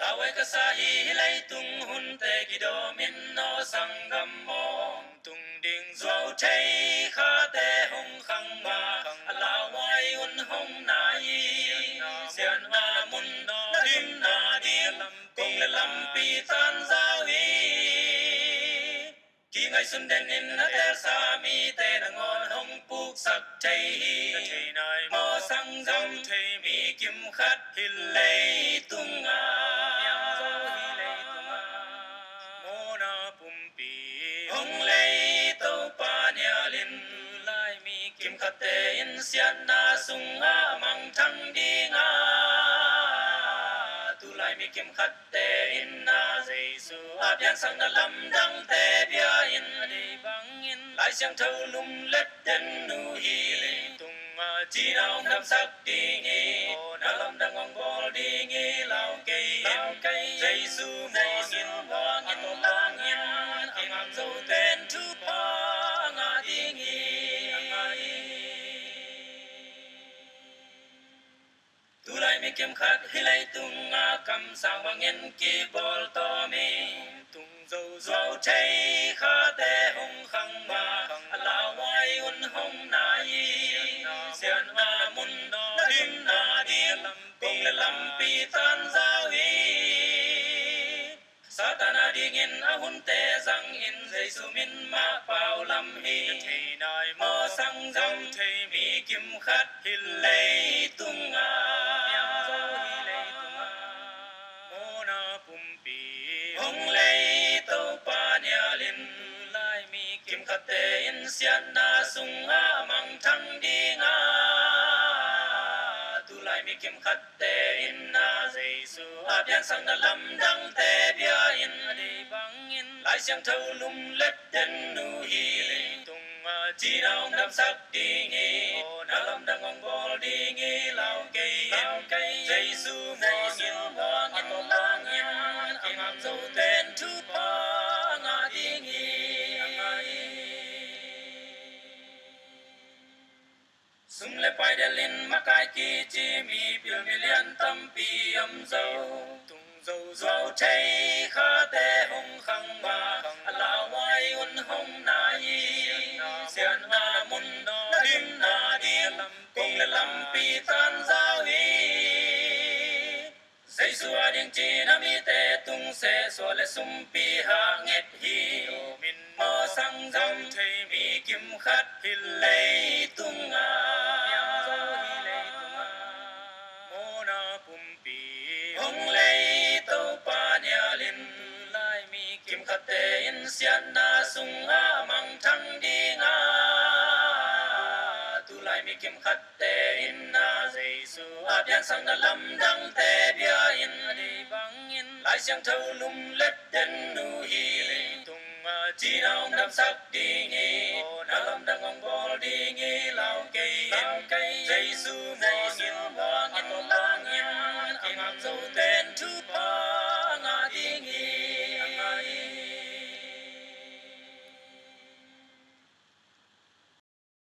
Laway ka sa hilay tung hun te kido min no sanggam mo tung ding zo chay kha te hong khang ma laway un hong na yi sian na mun na dim na di kung le lam pi tan giao yi khi ngày xuân đến in na te sa mi te na ngon hong puk sak chay hi mo sang dam chay mi kim khát hi lay tung hong lay tàu pa nia lin lai mi kim khát te in sian na sung mang thăng đi nga tu lai mi kim khát te in na Giêsu bian sang na lam dang te bia in đi bang in lai xiang thâu lum lết den nu hi tung chi nào nam sắc đi nghi na lam dang ngong bol đi nghi lao cây Giêsu mo ngin mo ngin lang in ang dâu tên tu pa nga đi nghi tu lai mi kim khát hi lay tung cầm sang bằng in ki bol to mi tung dâu dâu chay kha te hong khang ma la wai un hong na yi sian na mun na dim na di kung le lam pi tan giao yi Satana dingin ahun te zang in Giêsu min ma pao lam hi thei nai mo sang dam thei mi kim khát hi lay tung mo na pum pi hong lay tàu pa nia lin lai mi kim khát te in sian na sung mang thăng đi nga tu lai mi kim khát te in Giêsu bian sang na lam dang te bia in đi bang in lai xiang thâu lum lết den nu hi tung chi nào nam sắc đi nghi na lam dang ngong bol đi nghi lao cây Giêsu mo ngin lang in ang dâu tên tu pa nga đi nghi sum le pai de lin makai ki chi mi pil mi lian tam pi am dâu tung dâu dâu chay kha te hong khang ma la wai un hong na yi sian na mun na dim na di kung le lam pi tan giao yi Giêsu ding chi na mi te tung se so le sum pi ha nget hi min mo sang dam thei mi kim khát hi lay tung hong lay tàu pa nia lin lai mi kim khát te in sian na sung mang thăng đi nga tu lai mi kim khát te in Giêsu bian sang na lam dang te bia in đi bang in lai xiang thâu lum lết den nu hi tung chi nào nam sắc đi nghi na lam dang ngong bol đi nghi lao cây Giêsu mo ngin lang in ang dâu te